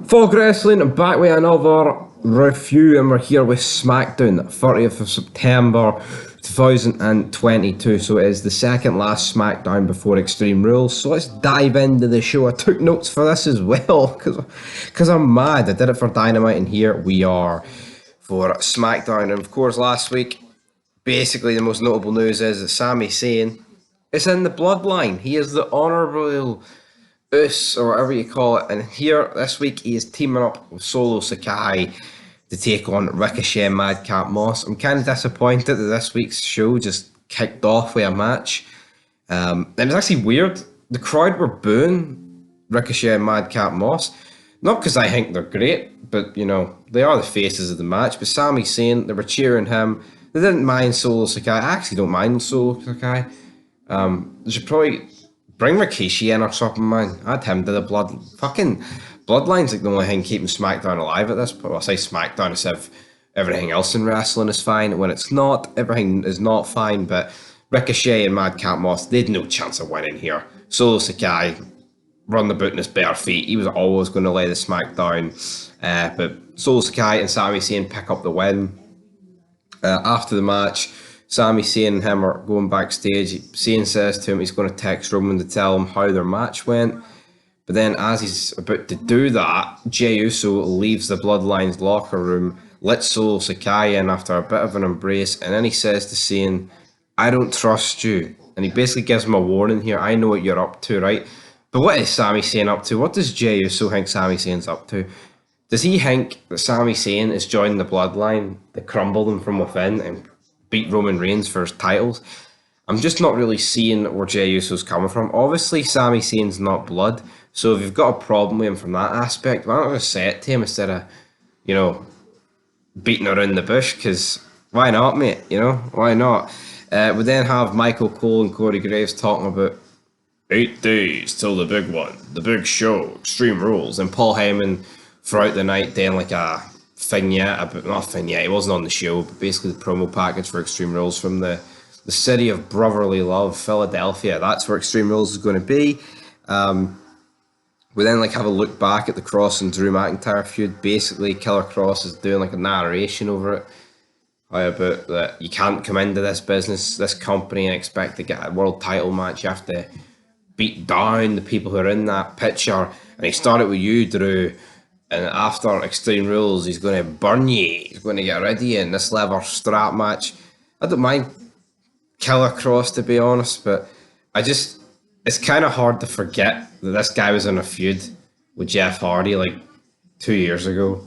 Folk Wrestling, back with another review, and we're here with Smackdown, 30th of September 2022. So it is the second last Smackdown before Extreme Rules. So let's dive into the show. I took notes for this as well, because I'm mad. I did it for Dynamite, and here we are for Smackdown. And of course, last week, basically the most notable news is that Sami ZAYN is in the Bloodline. He is the Honourable Us, or whatever you call it, and here this week he is teaming up with Solo Sakai to take on Ricochet and Madcap Moss. I'm kind of disappointed that this week's show just kicked off with a match. It was actually weird. The crowd were booing Ricochet and Madcap Moss, not because I think they're great, but you know, they are the faces of the match. But Sami ZAYN, they were cheering him. They didn't mind Solo Sakai. I actually don't mind Solo Sakai. They should probably bring Rikishi in or something, man. Add him to the Bloodline's like the only thing keeping SmackDown alive at this point. Well, I say SmackDown as if everything else in wrestling is fine. When it's not, everything is not fine. But Ricochet and Madcap Moss, they had no chance of winning here. Solo Sakai run the boot in his bare feet. He was always going to lay the SmackDown. But Solo Sakai and Sami ZAYN pick up the win. After the match, Sami ZAYN and him are going backstage. ZAYN says to him he's going to text Roman to tell him how their match went. But then as he's about to do that, Jey Uso leaves the Bloodline's locker room, lets Solo Sakai in after a bit of an embrace, and then he says to ZAYN, "I don't trust you." And he basically gives him a warning here. I know what you're up to, right? But what is Sami ZAYN up to? What does Jey Uso think Sami ZAYN's up to? Does he think that Sami ZAYN is joining the Bloodline to crumble them from within and beat Roman Reigns for his titles? I'm just not really seeing where Jey Uso's coming from. Obviously, Sami ZAYN's not blood, so if you've got a problem with him from that aspect, why not just say it to him instead of, you know, beating around the bush? Because why not, mate? You know, why not? We then have Michael Cole and Corey Graves talking about 8 days till the big one, the big show, Extreme Rules, and Paul Heyman throughout the night doing like a vignette, not vignette, he wasn't on the show, but basically the promo package for Extreme Rules from the city of brotherly love, Philadelphia. That's where Extreme Rules is going to be. We then like have a look back at the Cross and Drew McIntyre feud. Basically, Killer Cross is doing like a narration over it. How about that you can't come into this business, this company, and expect to get a world title match. You have to beat down the people who are in that picture. And he started with you, Drew. And after Extreme Rules, he's going to burn you. He's going to get rid of you in this leather strap match. I don't mind Killer Cross, to be honest, but it's kind of hard to forget that this guy was in a feud with Jeff Hardy like 2 years ago,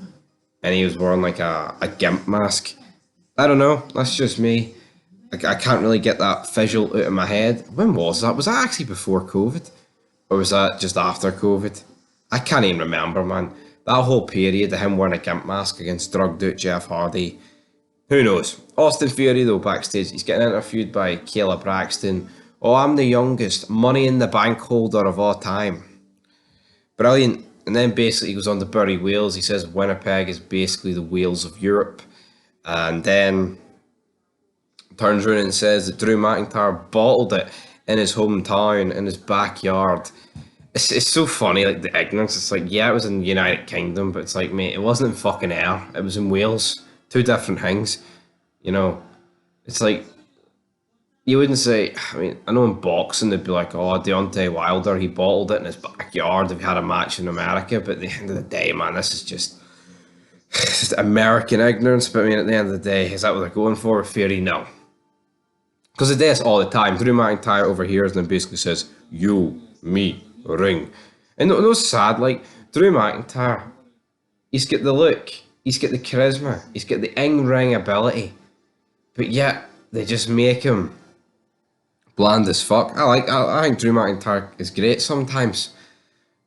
and he was wearing like a gimp mask. I don't know, that's just me. I can't really get that visual out of my head. When was that? Was that actually before COVID? Or was that just after COVID? I can't even remember, man. That whole period of him wearing a gimp mask against drugged out Jeff Hardy. Who knows? Austin Theory, though, backstage, he's getting interviewed by Kayla Braxton. "Oh, I'm the youngest Money in the Bank holder of all time." Brilliant. And then basically he goes on to bury Wales. He says Winnipeg is basically the Wales of Europe. And then turns around and says that Drew McIntyre bottled it in his hometown, in his backyard. It's so funny, like the ignorance. It's like, yeah, it was in the United Kingdom, but it's like, mate, it wasn't in fucking air. It was in Wales. Two different things. You know, it's like, you wouldn't say, I mean, I know in boxing they'd be like, oh, Deontay Wilder, he bottled it in his backyard if he had a match in America. But at the end of the day, man, this is just American ignorance. But I mean, at the end of the day, is that what they're going for with Fury? No. Because they do this all the time. Drew McIntyre overhears and then basically says, "You, me, ring." And those sad, like, Drew McIntyre, he's got the look, he's got the charisma, he's got the in-ring ability, but yet they just make him bland as fuck. I think Drew McIntyre is great sometimes,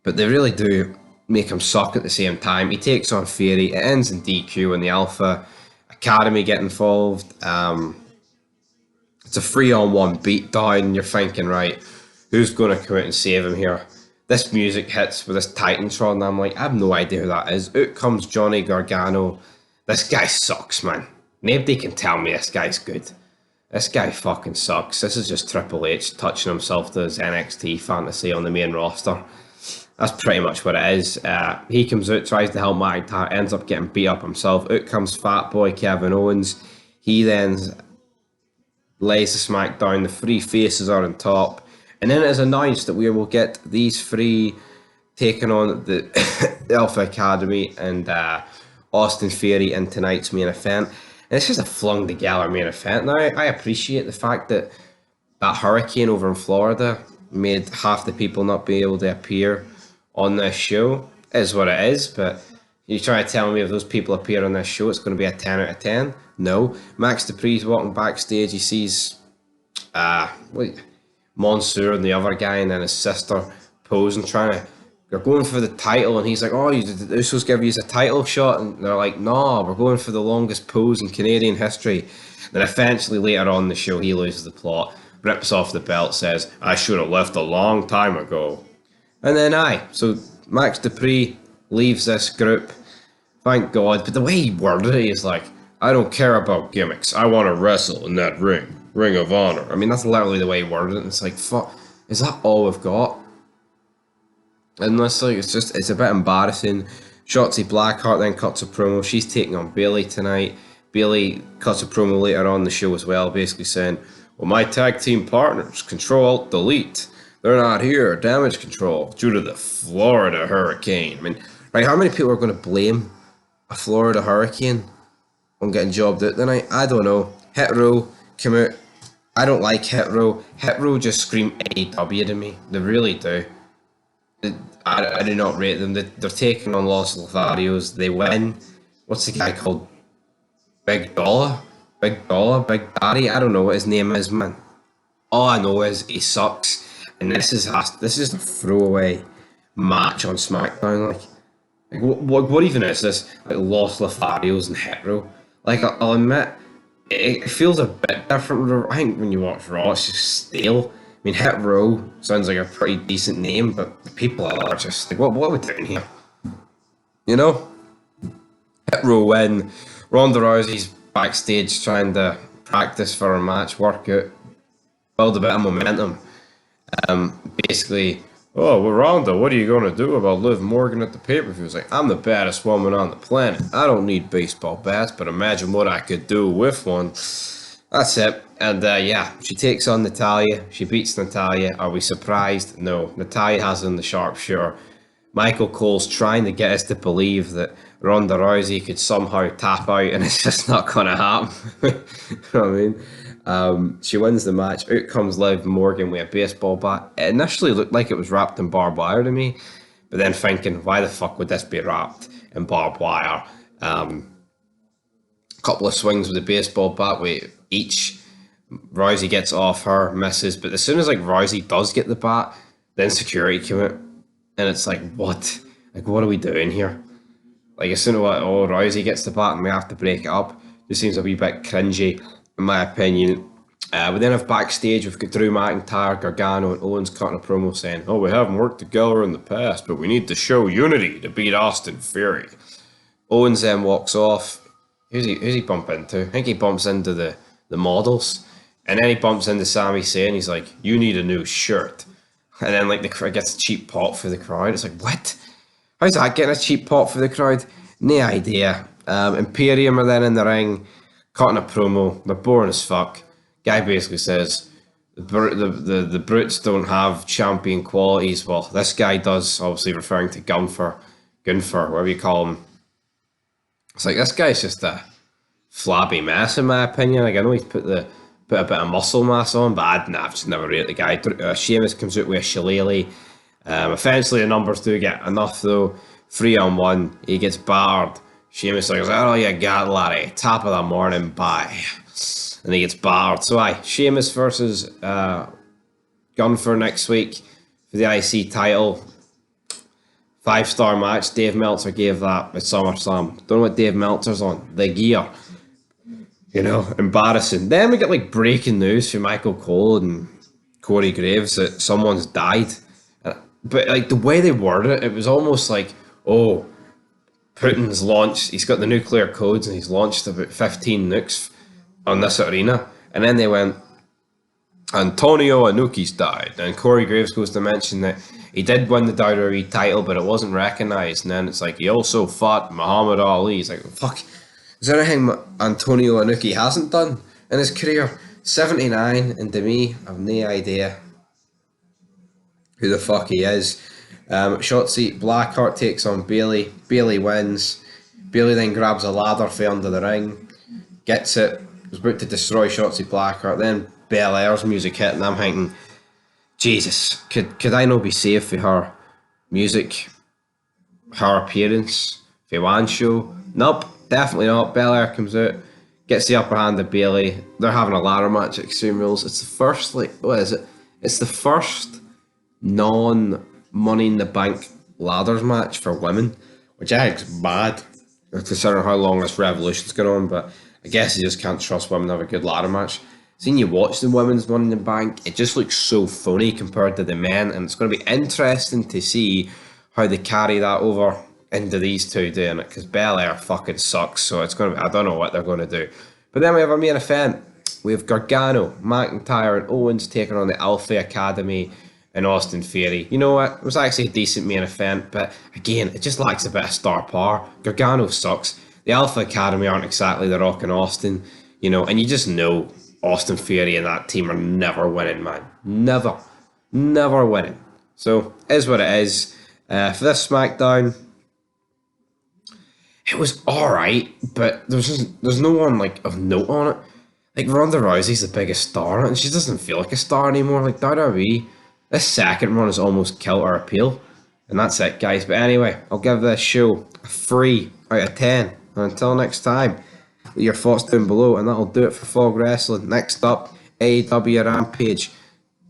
but they really do make him suck at the same time. He takes on Fury, it ends in DQ, and the Alpha Academy get involved. It's a 3-on-1 beatdown, and you're thinking, right, who's going to come out and save him here? This music hits with this Titantron, and I'm like, I have no idea who that is. Out comes Johnny Gargano. This guy sucks, man. Nobody can tell me this guy's good. This guy fucking sucks. This is just Triple H touching himself to his NXT fantasy on the main roster. That's pretty much what it is. He comes out, tries to help McIntyre, ends up getting beat up himself. Out comes Fat Boy Kevin Owens. He then lays the SmackDown. The three faces are on top. And then it is announced that we will get these three taking on the Alpha Academy and Austin Theory in tonight's main event. And it's just a flung together main event. Now, I appreciate the fact that that hurricane over in Florida made half the people not be able to appear on this show. It is what it is, but you try to tell me if those people appear on this show, it's going to be a 10 out of 10? No. Max Dupri's walking backstage. He sees Mansoor and the other guy and then his sister posing, they're going for the title, and he's like, oh, the Usos give you a title shot, and they're like, no, we're going for the longest pose in Canadian history. Then eventually later on in the show, he loses the plot, rips off the belt, says, I should have left a long time ago. And then so Max Dupri leaves this group, thank God, but the way he worded it is like, I don't care about gimmicks, I want to wrestle in that ring of honor. I mean, that's literally the way he worded it, and it's like, fuck, is that all we've got? And it's like, it's a bit embarrassing. Shotzi Blackheart then cuts a promo. She's taking on Bayley tonight. Bayley cuts a promo later on the show as well, basically saying, well, my tag team partners, Control Alt Delete, they're not here, Damage Control, due to the Florida hurricane. I mean, right, how many people are going to blame a Florida hurricane on getting jobbed out tonight? I don't know. Hit Row come out. I don't like Hit Row. Hit Row just scream AEW to me. They really do. I do not rate them. They're taking on Los Lotharios. They win. What's the guy called? Big Dollar? Big Daddy? I don't know what his name is, man. All I know is he sucks. And this is a throwaway match on SmackDown. Like what even is this? Like Los Lotharios and Hit Row. Like I'll admit, it feels a bit different. I think when you watch Raw, it's just stale. I mean, Hit Row sounds like a pretty decent name, but the people are just like, what are we doing here? You know? Hit Row win. Ronda Rousey's backstage trying to practice for a match, workout, build a bit of momentum. Basically, oh, well, Ronda, what are you going to do about Liv Morgan at the pay-per-view? It's like, I'm the baddest woman on the planet. I don't need baseball bats, but imagine what I could do with one. That's it. And she takes on Natalya. She beats Natalya. Are we surprised? No. Natalya has in the sharpshooter. Michael Cole's trying to get us to believe that Ronda Rousey could somehow tap out, and it's just not going to happen. You know what I mean? She wins the match. Out comes Liv Morgan with a baseball bat. It initially looked like it was wrapped in barbed wire to me, but then thinking, why the fuck would this be wrapped in barbed wire? Couple of swings with the baseball bat with each. Rousey gets off her, misses, but as soon as like Rousey does get the bat, then security come out, and it's like, what? Like, what are we doing here? Like, as soon as Rousey gets the bat and we have to break it up, it seems a wee bit cringy, in my opinion. We then have backstage, we've got Drew McIntyre, Gargano, and Owens cutting a promo saying, oh, we haven't worked together in the past, but we need to show unity to beat Austin Theory. Owens then walks off. Who's he bump into? I think he bumps into the models. And then he bumps into Sami Zayn. He's like, you need a new shirt. And then like the crowd gets a cheap pop for the crowd. It's like, what? How's that getting a cheap pop for the crowd? No idea. Imperium are then in the ring, cutting a promo. They're boring as fuck. Guy basically says, the brutes don't have champion qualities. Well, this guy does, obviously referring to Gunther, whatever you call him. It's like, this guy's just a flabby mess, in my opinion. Like, I know he's put a bit of muscle mass on, but I've just never rated the guy. Sheamus comes out with a shillelagh. Eventually, the numbers do get enough, though. 3-on-1, he gets barred. Sheamus like, oh, you got Larry. Top of the morning, bye. And he gets barred. So, Sheamus versus Gunther next week for the IC title. 5-star match. Dave Meltzer gave that at SummerSlam. Don't know what Dave Meltzer's on. The gear. You know, embarrassing. Then we get like breaking news from Michael Cole and Corey Graves that someone's died. But like the way they worded it, it was almost like, oh, Putin's launched, he's got the nuclear codes and he's launched about 15 nukes on this arena. And then they went, Antonio Anuki's died. And Corey Graves goes to mention that he did win the WWE title, but it wasn't recognised. And then it's like, he also fought Muhammad Ali. He's like, fuck, is there anything Antonio Inoki hasn't done in his career? 79, and to me, I've no idea who the fuck he is. Shotzi Blackheart takes on Bayley. Bayley wins. Bayley then grabs a ladder from under the ring, gets it, was about to destroy Shotzi Blackheart. Then Belair's music hit, and I'm thinking, Jesus, could I not be safe for her music, her appearance, for one show? Nope, definitely not. Belair comes out, gets the upper hand of Bayley. They're having a ladder match at Extreme Rules. It's the first, like, what is it? It's the first non-Money in the Bank ladders match for women, which I think is mad, considering how long this revolution's going on. But I guess you just can't trust women to have a good ladder match. Seeing you watch the women's Money in the Bank, it just looks so phony compared to the men, and it's going to be interesting to see how they carry that over into these two doing it, because Belair fucking sucks, so it's going to be, I don't know what they're going to do. But then we have our main event. We have Gargano, McIntyre, and Owens taking on the Alpha Academy and Austin Theory. You know what? It was actually a decent main event, but again, it just lacks a bit of star power. Gargano sucks. The Alpha Academy aren't exactly the Rock and Austin, you know, and you just know Austin Theory and that team are never winning, man. Never winning. So, is what it is. For this SmackDown, it was alright, but there's no one, like, of note on it. Like, Ronda Rousey's the biggest star on it, and she doesn't feel like a star anymore. Like, WWE, this second run has almost killed her appeal. And that's it, guys. But anyway, I'll give this show a 3 out of 10. And until next time, leave your thoughts down below, and that'll do it for Fog Wrestling. Next up, AEW Rampage.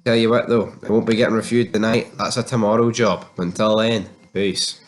Tell you what though, it won't be getting reviewed tonight. That's a tomorrow job. Until then, peace.